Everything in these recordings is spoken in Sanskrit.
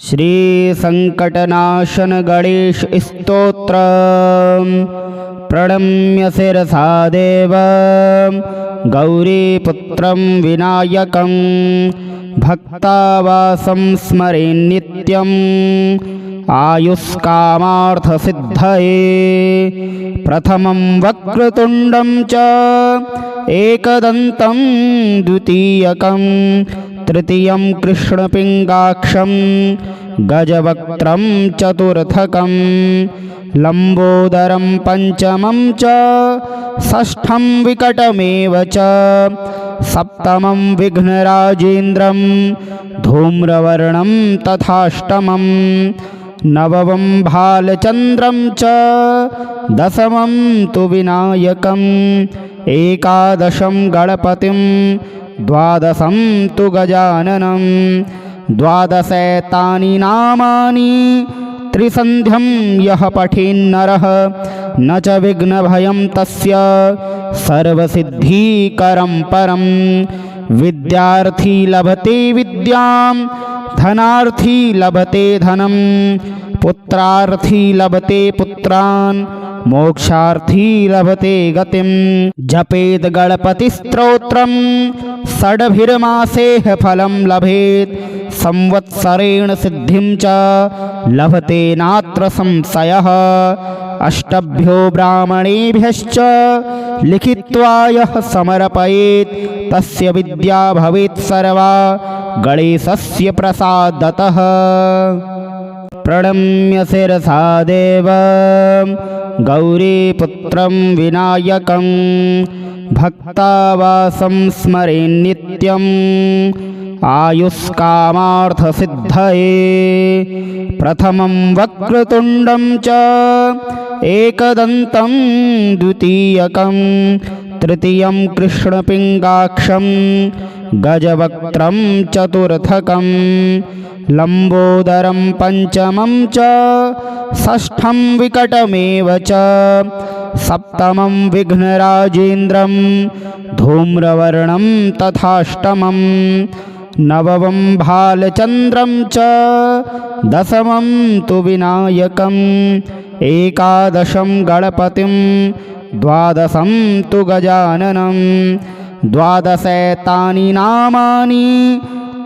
श्री संकटनाशन गणेश स्तोत्र प्रणम्य शिरसा देव गौरीपुत्रं विनायकं भक्तावासं स्मरे नित्यं आयुष्कामार्थसिद्धये प्रथमं वक्रतुण्डं च एकदन्तं द्वितीयकं तृतीयं कृष्णपिङ्गाक्षं गजवक्त्रं चतुर्थकं लम्बोदरं पंचमं च षष्ठं विकटमेव च सप्तमं विघ्नराजेन्द्रं धूम्रवर्णं तथाष्टमं नवमं भालचन्द्रं च दशमं तु विनायकम् एकादशं गणपतिं द्वादशं तु गजाननं द्वादशैतानि नामानि त्रिसन्ध्यं यः पठेन्नरः न च विघ्नभयं तस्य सर्वसिद्धिकरं परं विद्यार्थी लभते विद्यां धनार्थी लभते धनं पुत्रार्थी लभते पुत्रान् मोक्षार्थी लभते गतिं जपेत गणपतिस्तोत्रं षड्भिर्मासेः फलं लभेत् संवत्सरेण सिद्धिं च लभते नात्र संशयः अष्टभ्यो ब्राह्मणेभ्यश्च लिखित्वा यः समर्पयेत् तस्य विद्या भवेत् सर्वा गणेशस्य प्रसादतः। प्रणम्य शिरसा देव गौरीपुत्रं विनायकं भक्तावासं स्मरे नित्यं आयुष्कामार्थसिद्धये प्रथमं वक्रतुण्डं च एकदन्तं द्वितीयकं तृतीयं कृष्णपिङ्गाक्षं गजवक्त्रं चतुर्थकं लम्बोदरं पंचमं च षष्ठं विकटमेव च सप्तमं विघ्नराजेन्द्रं धूम्रवर्णं तथाष्टमं नवमं भालचन्द्रं च दशमं तु विनायकम् एकादशं गणपतिं द्वादशं तु गजाननं द्वादशैतानि नामानि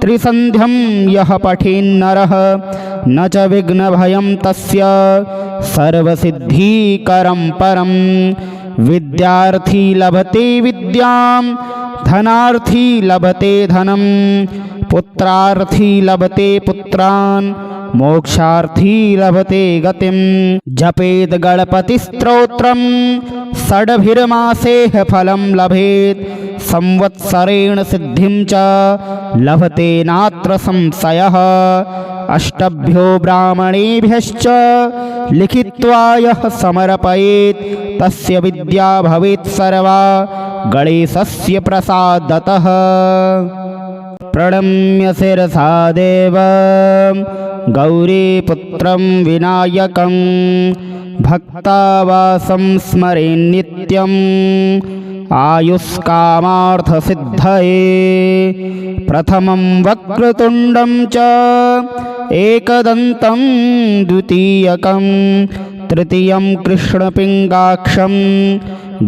त्रिसन्ध्यं यः पठेन्नरः न च विघ्नभयं तस्य सर्वसिद्धिकरं परं विद्यार्थी लभते विद्यां धनार्थी लभते धनं पुत्रार्थी लभते पुत्रान् मोक्षार्थी लभते गतिं जपेत गणपतिस्तोत्रं षड्भिर्मासेः फलं लभेत् संवत्सरेण सिद्धिं च लभते नात्र संशयः अष्टभ्यो ब्राह्मणेभ्यश्च लिखित्वा यः समर्पयेत् तस्य विद्या भवेत् सर्वा गणेशस्य प्रसादतः। प्रणम्य शिरसा देव गौरीपुत्रं विनायकं भक्तावासं स्मरे नित्यं आयुष्कामार्थसिद्धये प्रथमं वक्रतुण्डं च एकदन्तं द्वितीयकं तृतीयं कृष्णपिङ्गाक्षं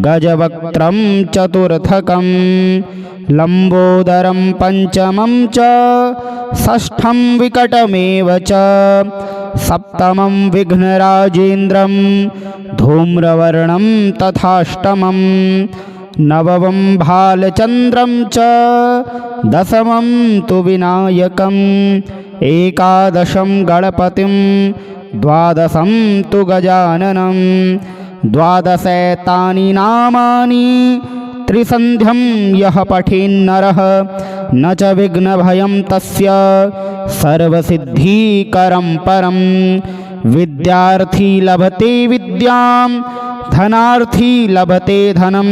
गजवक्त्रं चतुर्थकं लम्बोदरं पंचमं च षष्ठं विकटमेव च सप्तमं विघ्नराजेन्द्रं धूम्रवर्णं तथाष्टमं नवमं भालचन्द्रं च दशमं तु विनायकम् एकादशं गणपतिं द्वादशं तु गजाननं द्वादशैतानि नामानि त्रिसन्ध्यं यः पठेन्नरः न च विघ्नभयं तस्य सर्वसिद्धिकरं परं विद्यार्थी लभते विद्यां धनार्थी लभते धनं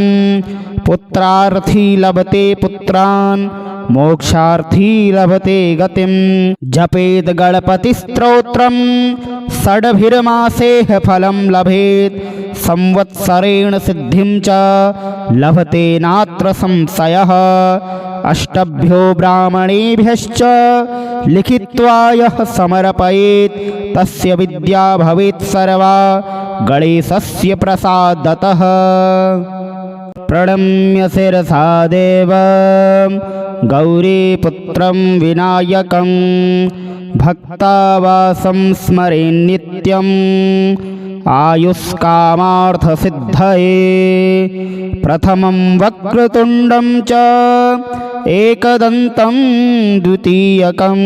पुत्रार्थी लभते पुत्रान् मोक्षार्थी लभते गतिं जपेद गणपतिस्तोत्रं षड्भिर्मासेः फलं लभेत् संवत्सरेण सिद्धिं च लभते नात्र संशयः अष्टभ्यो ब्राह्मणेभ्यश्च लिखित्वा यः समर्पयेत् तस्य विद्या भवेत् सर्वा गणेशस्य प्रसादतः प्रणम्य शिरसा देवं गौरीपुत्रं विनायकं भक्तावासं स्मरेन् नित्यम् आयुष्कामार्थसिद्धये प्रथमं वक्रतुण्डं च एकदन्तं द्वितीयकं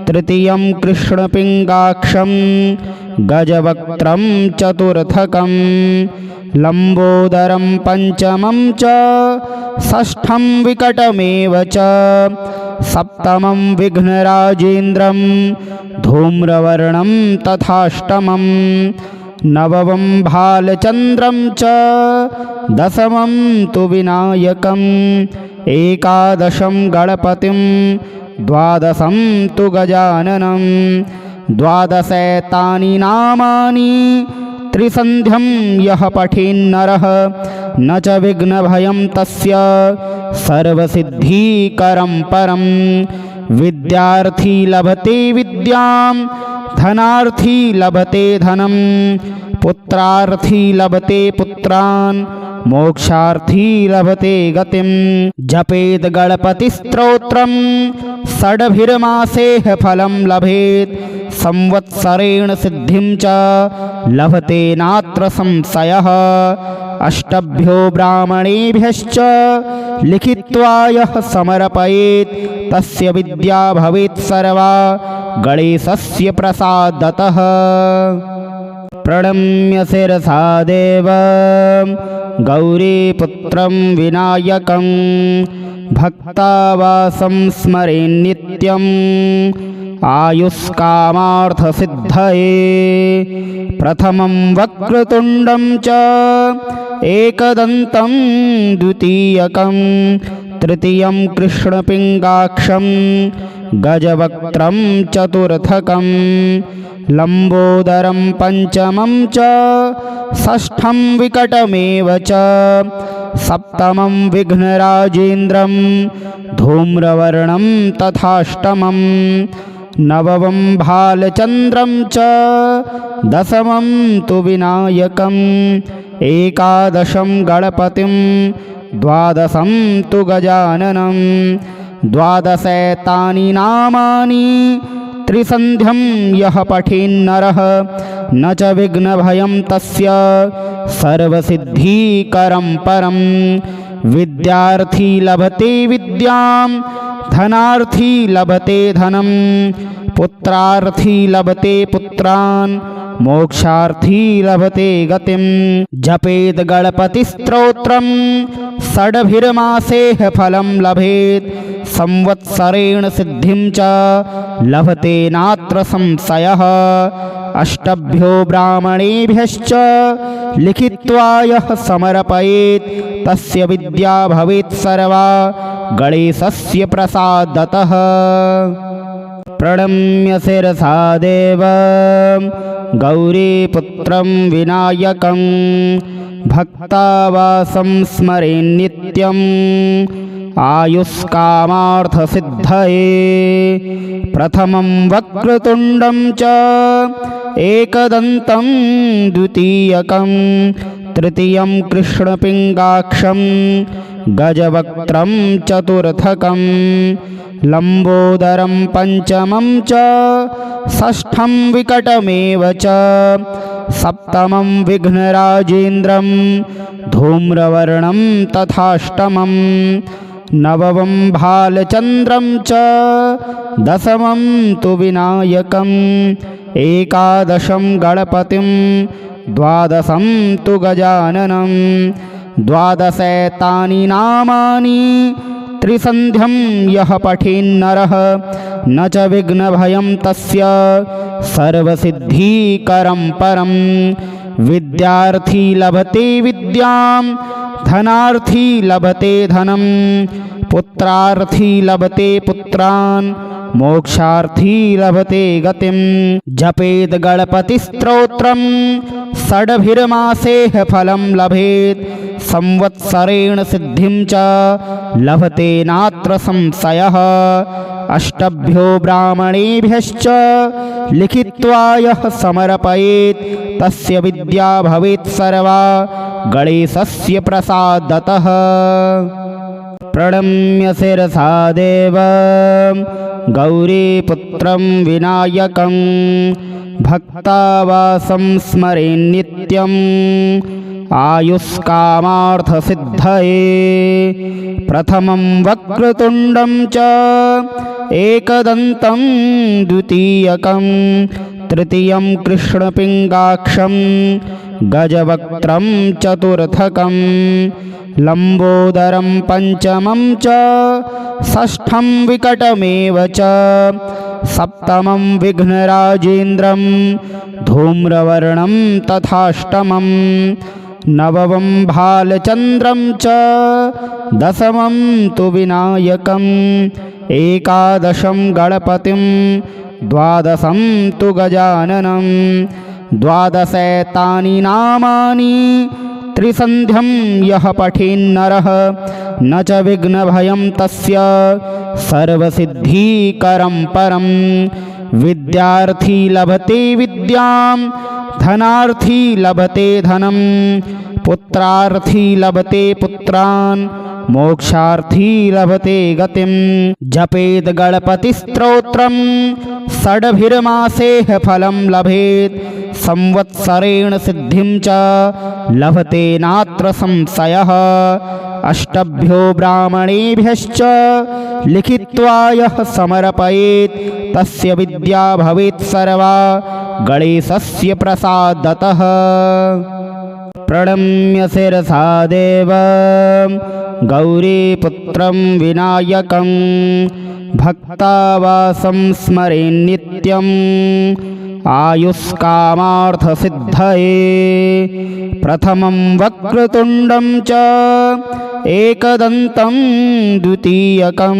तृतीयं कृष्णपिङ्गाक्षं गजवक्त्रं चतुर्थकं लम्बोदरं पञ्चमं च षष्ठं विकटमेव च सप्तमं विघ्नराजेन्द्रं धूम्रवर्णं तथाष्टमं नवमं भालचन्द्रं च दशमं तु विनायकम् एकादशं गणपतिं द्वादशं तु गजाननं द्वादशैतानि नामानि त्रिसन्ध्यं यः पठेन्नरः न च विघ्नभयं तस्य सर्वसिद्धिकरं परं विद्यार्थी लभते विद्यां धनार्थी लभते धनं पुत्रार्थी लभते पुत्रान् मोक्षार्थी लभते गतिं जपेद गणपतिस्तोत्रं षड्भिर्मासेः फलं लभेत् संवत्सरेण सिद्धिं च लभते नात्र संशयः अष्टभ्यो ब्राह्मणेभ्यश्च लिखित्वा यः समर्पयेत् तस्य विद्या भवेत् सर्वा गणेशस्य प्रसादतः प्रणम्य शिरसा देवं गौरीपुत्रं विनायकं भक्तावासं स्मरेन् नित्यम् आयुष्कामार्थसिद्धये प्रथमं वक्रतुण्डं च एकदन्तं द्वितीयकं तृतीयं कृष्णपिङ्गाक्षं गजवक्त्रं चतुर्थकं लम्बोदरं पञ्चमं च षष्ठं विकटमेव च सप्तमं विघ्नराजेन्द्रं धूम्रवर्णं तथाष्टमं नवमं भालचन्द्रं च दशमं तु विनायकम् एकादशं गणपतिं द्वादशं तु गजाननं द्वादशैतानि नामानि त्रिसन्ध्यं यः पठेन्नरः न च विघ्नभयं तस्य सर्वसिद्धिकरं परं विद्यार्थी लभते विद्यां धनार्थी लभते धनं पुत्रार्थी लभते पुत्रान् मोक्षार्थी लभते गतिं जपेद गणपतिस्तोत्रं षड्भिर्मासेः फलं लभेत् संवत्सरेण सिद्धिं च लभते नात्र संशयः अष्टभ्यो ब्राह्मणेभ्यश्च लिखित्वा यः समर्पयेत् तस्य विद्या भवेत् सर्वा गणेशस्य प्रसादतः प्रणम्य शिरसा देवं गौरीपुत्रं विनायकं भक्तावासं स्मरेन् नित्यम् आयुष्कामार्थसिद्धये प्रथमं वक्रतुण्डं च एकदन्तं द्वितीयकं तृतीयं कृष्णपिङ्गाक्षं गजवक्त्रं चतुर्थकं लम्बोदरं पञ्चमं च षष्ठं विकटमेव च सप्तमं विघ्नराजेन्द्रं धूम्रवर्णं तथाष्टमं नवमं भालचन्द्रं च दशमं तु विनायकम् एकादशं गणपतिं द्वादशं तु गजाननं द्वादशैतानि नामानि त्रिसन्ध्यं यः पठेन्नरः न च विघ्नभयं तस्य सर्वसिद्धिकरं परं विद्यार्थी लभते विद्यां धनार्थी लभते धनं पुत्रार्थी लभते पुत्रान् मोक्षार्थी लभते गतिं जपेद गणपतिस्तोत्रं षड्भिर्मासेह फलं लभेत् संवत्सरेण सिद्धिं च लभते नात्र संशयः अष्टभ्यो ब्राह्मणेभ्यश्च लिखित्वा यः समर्पयेत् तस्य विद्या भवेत् सर्वा गणेशस्य प्रसादतः। प्रणम्य शिरसा देवं गौरीपुत्रं विनायकं भक्तावासं स्मरेन् नित्यम् आयुष्कामार्थसिद्धये प्रथमं वक्रतुण्डं च एकदन्तं द्वितीयकं तृतीयं कृष्णपिङ्गाक्षं गजवक्त्रं चतुर्थकं लम्बोदरं पञ्चमं च षष्ठं विकटमेव च सप्तमं विघ्नराजेन्द्रं धूम्रवर्णं तथाष्टमं नवमं भालचन्द्रं च दशमं तु विनायकम् एकादशं गणपतिं द्वादशं तु गजाननं द्वादशैतानि नामानि त्रिसन्ध्यं यः पठेन्नरः न च विघ्नभयं तस्य सर्वसिद्धिकरं परं विद्यार्थी लभते विद्यां धनार्थी लभते धनं पुत्रार्थी लभते पुत्रान् मोक्षार्थी लभते गतिं जपेद गणपतिस्तोत्रं षड्भिर्मासेह फलं लभेत् संवत्सरेण सिद्धिं च लभते नात्र संशयः अष्टभ्यो ब्राह्मणेभ्यश्च लिखित्वा यः समर्पयेत् तस्य विद्या भवेत् सर्वा गणेशस्य प्रसादतः। प्रणम्य शिरसा देवं गौरीपुत्रं विनायकं भक्तावासं स्मरेन् नित्यम् आयुष्कामार्थसिद्धये प्रथमं वक्रतुण्डं च एकदन्तं द्वितीयकं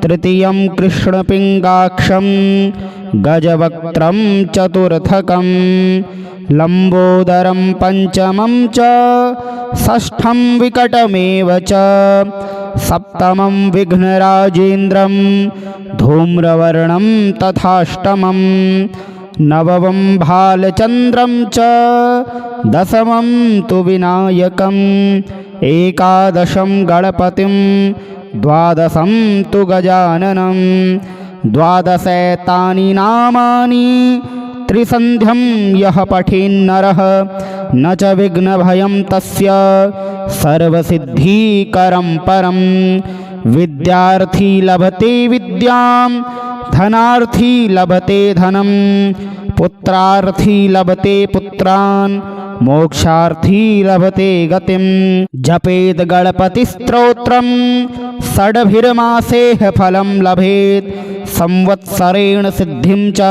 तृतीयं कृष्णपिङ्गाक्षं गजवक्त्रं चतुर्थकं लम्बोदरं पञ्चमं च षष्ठं विकटमेव च सप्तमं विघ्नराजेन्द्रं धूम्रवर्णं तथाष्टमं नवमं भालचन्द्रं च दशमं तु विनायकम् एकादशं गणपतिं द्वादशं तु गजाननं द्वादशैतानि नामानि त्रिसन्ध्यं यः पठेन्नरः न च विघ्नभयं तस्य सर्वसिद्धिकरं परं विद्यार्थी लभते विद्यां धनार्थी लभते धनं पुत्रार्थी लभते पुत्रान् मोक्षार्थी लभते गतिं जपेद गणपतिस्तोत्रं षड्भिर्मासेह फलं लभेत् संवत्सरेण सिद्धिं च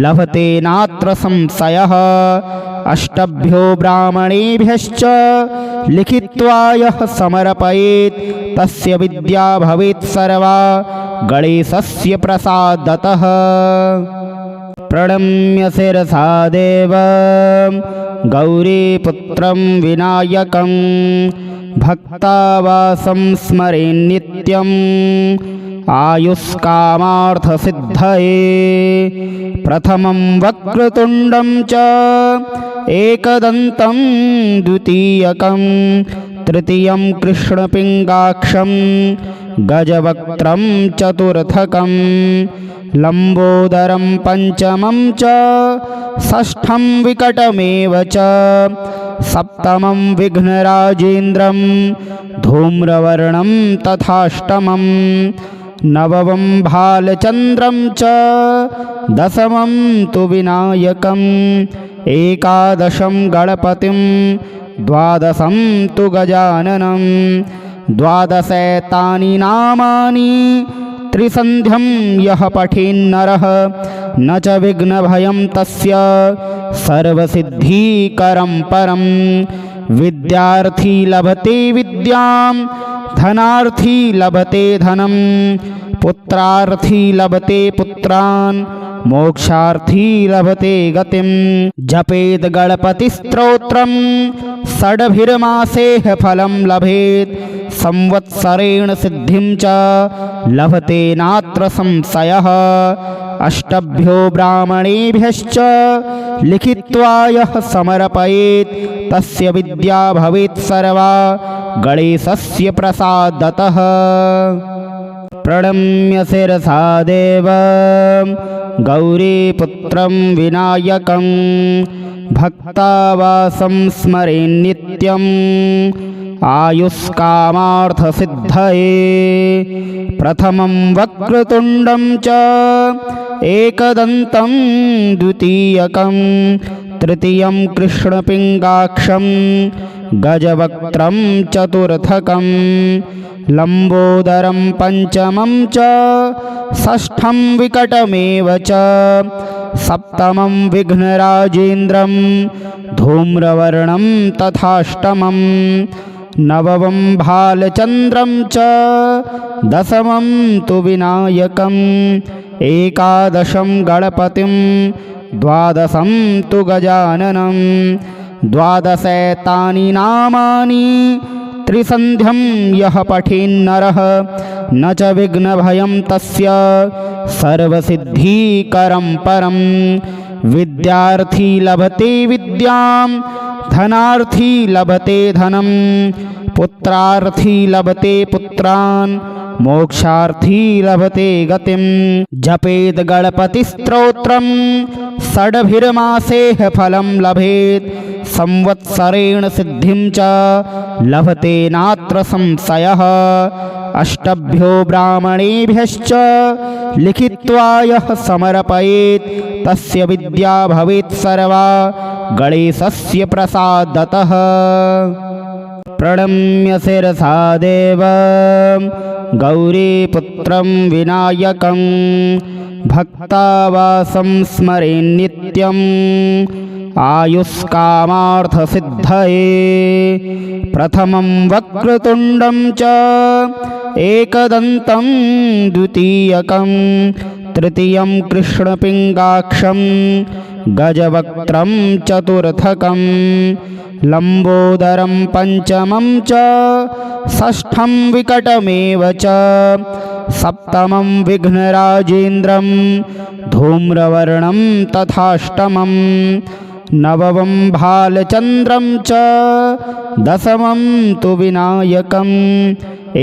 लभते नात्र संशयः अष्टभ्यो ब्राह्मणेभ्यश्च लिखित्वा यः समर्पयेत् तस्य विद्या भवेत् सर्वा गणेशस्य प्रसादतः। प्रणम्य शिरसा देवं गौरीपुत्रं विनायकं भक्तावासं स्मरेन् नित्यम् आयुष्कामार्थसिद्धये प्रथमं वक्रतुण्डं च एकदन्तं द्वितीयकं तृतीयं कृष्णपिङ्गाक्षं गजवक्त्रं चतुर्थकं लम्बोदरं पञ्चमं च षष्ठं विकटमेव च सप्तमं विघ्नराजेन्द्रं धूम्रवर्णं तथाष्टमं नवमं भालचन्द्रं च दशमं तु विनायकम् एकादशं गणपतिं द्वादशं तु गजाननं द्वादशैतानि नामानि त्रिसन्ध्यं यः पठेन्नरः न च विघ्नभयं तस्य सर्वसिद्धिकरं परं विद्यार्थी लभते विद्यां धनार्थी लभते धनं पुत्रार्थी लभते पुत्रान् मोक्षार्थी लभते गतिं जपेद गणपतिस्तोत्रं षड्भिर्मासेः फलं लभेत् संवत्सरेण सिद्धिं च लभते नात्र संशयः अष्टभ्यो ब्राह्मणेभ्यश्च लिखित्वा यः समर्पयेत् तस्य विद्या भवेत् सर्वा गणेशस्य प्रसादतः। प्रणम्य शिरसा देवं गौरीपुत्रं विनायकं भक्तावासं स्मरेन् नित्यम् आयुष्कामार्थसिद्धये प्रथमं वक्रतुण्डं च एकदन्तं द्वितीयकं तृतीयं कृष्णपिङ्गाक्षं गजवक्त्रं चतुर्थकं लम्बोदरं पञ्चमं च षष्ठं विकटमेव च सप्तमं विघ्नराजेन्द्रं धूम्रवर्णं तथाष्टमं नवमं भालचन्द्रं च दशमं तु विनायकम् एकादशं गणपतिं द्वादशं तु गजाननं द्वादशैतानि नामानि त्रिसन्ध्यं यः पठेन्नरः न च विघ्नभयं तस्य सर्वसिद्धिकरं परं विद्यार्थी लभते विद्यां धनार्थी लभते धनं पुत्रार्थी लभते पुत्रान् मोक्षार्थी लभते गतिं जपेद गणपतिस्तोत्रं षड्भिर्मासेः फलं लभेत् संवत्सरेण सिद्धिं च लभते नात्र संशयः अष्टभ्यो ब्राह्मणेभ्यश्च लिखित्वा यः समर्पयेत् तस्य विद्या भवेत् सर्वा गणेशस्य प्रसादतः। प्रणम्य शिरसा देवं गौरीपुत्रं विनायकं भक्तावासं स्मरेन् नित्यम् आयुष्कामार्थसिद्धये प्रथमं वक्रतुण्डं च एकदन्तं द्वितीयकं तृतीयं कृष्णपिङ्गाक्षं गजवक्त्रं चतुर्थकं लम्बोदरं पञ्चमं च षष्ठं विकटमेव च सप्तमं विघ्नराजेन्द्रं धूम्रवर्णं तथाष्टमं नवमं भालचन्द्रं च दशमं तु विनायकम्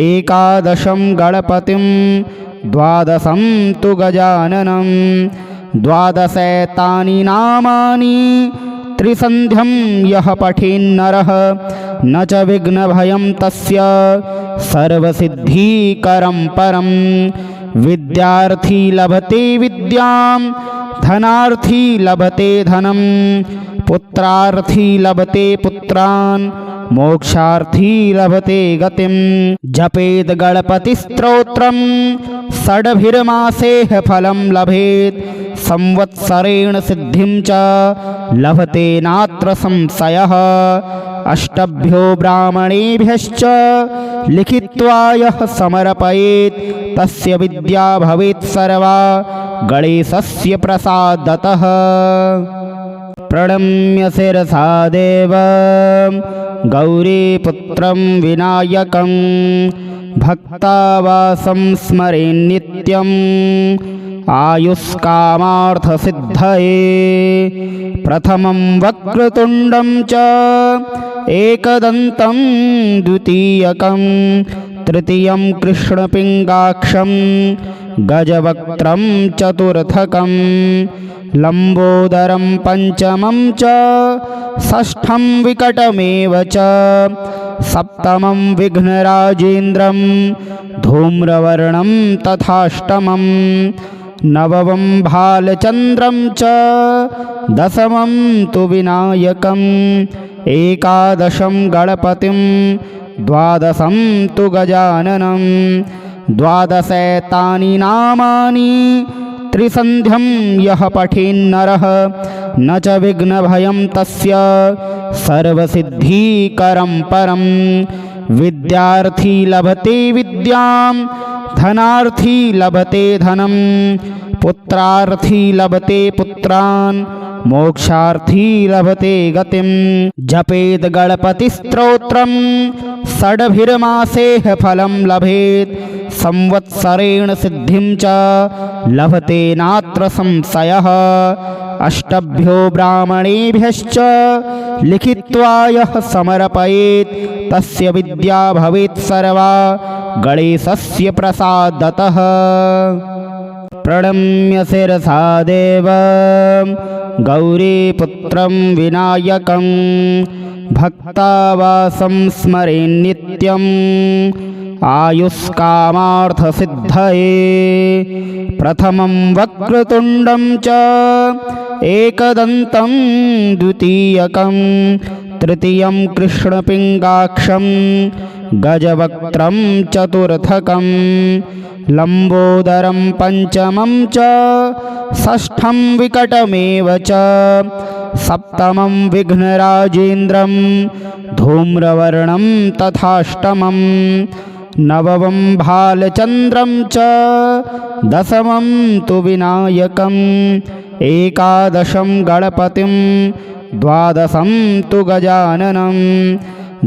एकादशं गणपतिं द्वादशं तु गजाननं द्वादशैतानि नामानि त्रिसन्ध्यं यः पठेन्नरः न च विघ्नभयं तस्य सर्वसिद्धिकरं परं विद्यार्थी लभते विद्यां धनार्थी लभते धनं पुत्रार्थी लभते पुत्रान् मोक्षार्थी लभते गतिं जपेद गणपतिस्तोत्रं षड्भिर्मासेः फलं लभेत् संवत्सरेण सिद्धिं च लभते नात्र संशयः अष्टभ्यो ब्राह्मणेभ्यश्च लिखित्वा यः समर्पयेत् तस्य विद्या भवेत् सर्वा गणेशस्य प्रसादतः। प्रणम्य शिरसा देवं गौरीपुत्रं विनायकं भक्तावासं स्मरेन् नित्यम् आयुष्कामार्थसिद्धये प्रथमं वक्रतुण्डं च एकदन्तं द्वितीयकं तृतीयं कृष्णपिङ्गाक्षं गजवक्त्रं चतुर्थकं लम्बोदरं पञ्चमं च षष्ठं विकटमेव च सप्तमं विघ्नराजेन्द्रं धूम्रवर्णं तथाष्टमं नवमं भालचन्द्रं च दशमं तु विनायकम् एकादशं गणपतिं द्वादशं तु गजाननं द्वादशैतानि नामानि त्रिसन्ध्यं यः पठेन्नरः न च विघ्नभयं तस्य सर्वसिद्धिकरं परं। विद्यार्थी लभते विद्यां धनार्थी लभते धनं पुत्रार्थी लभते पुत्रान् मोक्षार्थी लभते गतिं। जपेद गणपतिस्तोत्रं षड्भिर्मासेः फलं लभेत् संवत्सरेण सिद्धिं च लभते नात्र संशयः। अष्टभ्यो ब्राह्मणेभ्यश्च लिखित्वा यः समर्पयेत् तस्य विद्या भवेत् सर्वा गणेशस्य प्रसादतः। प्रणम्य शिरसा देवं गौरीपुत्रं विनायकं भक्तावासं स्मरेन् नित्यम् आयुष्कामार्थसिद्धये। प्रथमं वक्रतुण्डं च एकदन्तं द्वितीयकं तृतीयं कृष्णपिङ्गाक्षं गजवक्त्रं चतुर्थकं लम्बोदरं पञ्चमं च षष्ठं विकटमेव च सप्तमं विघ्नराजेन्द्रं धूम्रवर्णं तथाष्टमं नवमं भालचन्द्रं च दशमं तु विनायकम् एकादशं गणपतिं द्वादशं तु गजाननं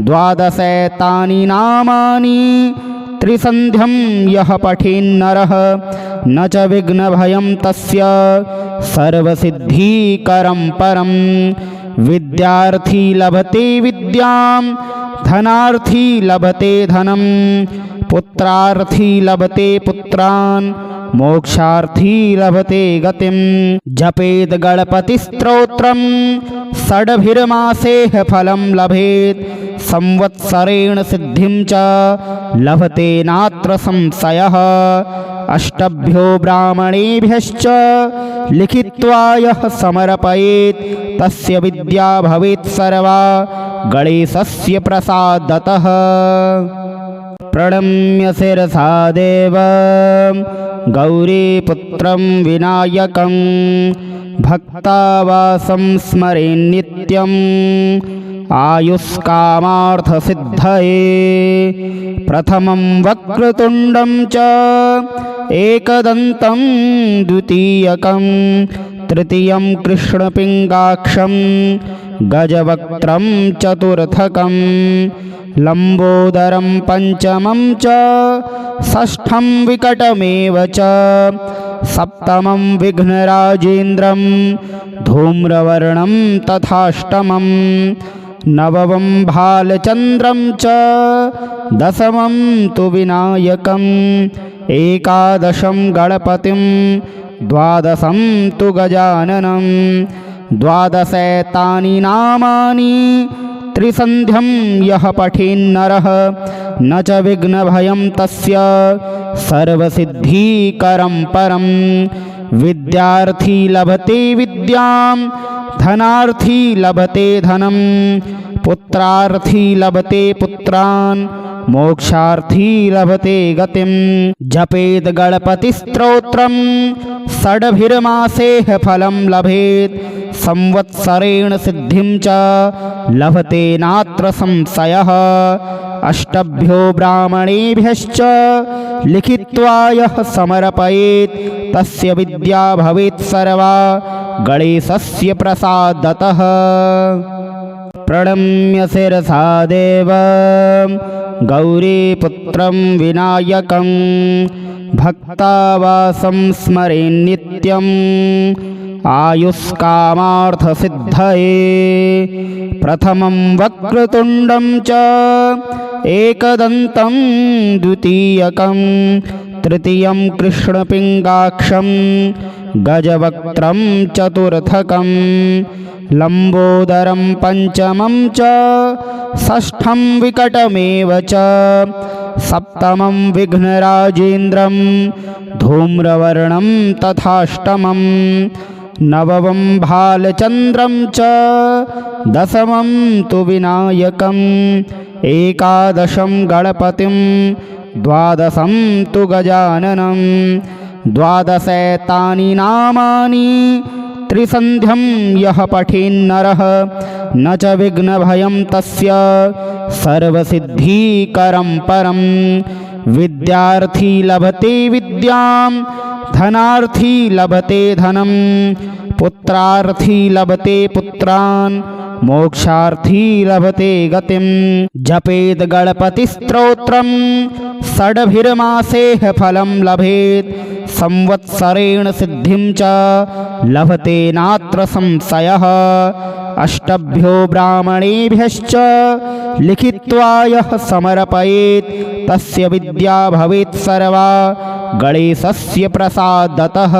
द्वादशैतानि नामानि त्रिसन्ध्यं यः पठेन्नरः न च विघ्नभयं तस्य सर्वसिद्धिकरं परं। विद्यार्थी लभते विद्यां धनार्थी लभते धनं पुत्रार्थी लभते पुत्रान् मोक्षार्थी लभते गतिं। जपेद गणपतिस्तोत्रं षड्भिर्मासेः फलं लभेत् संवत्सरेण सिद्धिं च लभते नात्र संशयः। अष्टभ्यो ब्राह्मणेभ्यश्च लिखित्वा यः समर्पयेत् तस्य विद्या भवेत् सर्वा गणेशस्य प्रसादतः। प्रणम्य शिरसा देवं गौरीपुत्रं विनायकं भक्तावासं स्मरेन् नित्यम् आयुष्कामार्थसिद्धये। प्रथमं वक्रतुण्डं च एकदन्तं द्वितीयकं तृतीयं कृष्णपिङ्गाक्षं गजवक्त्रं चतुर्थकं लम्बोदरं पञ्चमं च षष्ठं विकटमेव च सप्तमं विघ्नराजेन्द्रं धूम्रवर्णं तथाष्टमं नवमं भालचन्द्रं च दशमं तु विनायकम् एकादशं गणपतिं द्वादशं तु गजाननं द्वादशैतानि नामानि त्रिसन्ध्यं यः पठेन्नरः न च विघ्नभयं तस्य सर्वसिद्धिकरं परं। विद्यार्थी लभते विद्यां धनार्थी लभते धनं पुत्रार्थी लभते पुत्रान् मोक्षार्थी लभते गतिं। जपेद गणपतिस्तोत्रं षड्भिर्मासेः फलं लभेत् संवत्सरेण सिद्धिं च लभते नात्र संशयः। अष्टभ्यो ब्राह्मणेभ्यश्च लिखित्वा यः समर्पयेत् तस्य विद्या भवेत् सर्वा गणेशस्य प्रसादतः। प्रणम्य शिरसा देवं गौरीपुत्रं विनायकं भक्तावासं स्मरेन् नित्यम् आयुष्कामार्थसिद्धये। प्रथमं वक्रतुण्डं च एकदन्तं द्वितीयकं तृतीयं कृष्णपिङ्गाक्षं गजवक्त्रं चतुर्थकं लम्बोदरं पञ्चमं च षष्ठं विकटमेव च सप्तमं विघ्नराजेन्द्रं धूम्रवर्णं तथाष्टमं नवमं भालचन्द्रं च दशमं तु विनायकम् एकादशं गणपतिं द्वादशं तु गजाननं द्वादशैतानि नामानि त्रिसन्ध्यं यः पठेन्नरः न च विघ्नभयं तस्य सर्वसिद्धिकरं परं। विद्यार्थी लभते विद्यां, धनार्थी लभते धनं, पुत्रार्थी लभते पुत्रान्, मोक्षार्थी लभते गतिं। जपेद गणपतिस्तोत्रं षड्भिर्मासेः फलं लभेत्, संवत्सरेण सिद्धिं च लभते नात्र संशयः। अष्टभ्यो ब्राह्मणेभ्यश्च लिखित्वा यः समर्पयेत्, तस्य विद्या भवेत् सर्वा गणेशस्य प्रसादतः।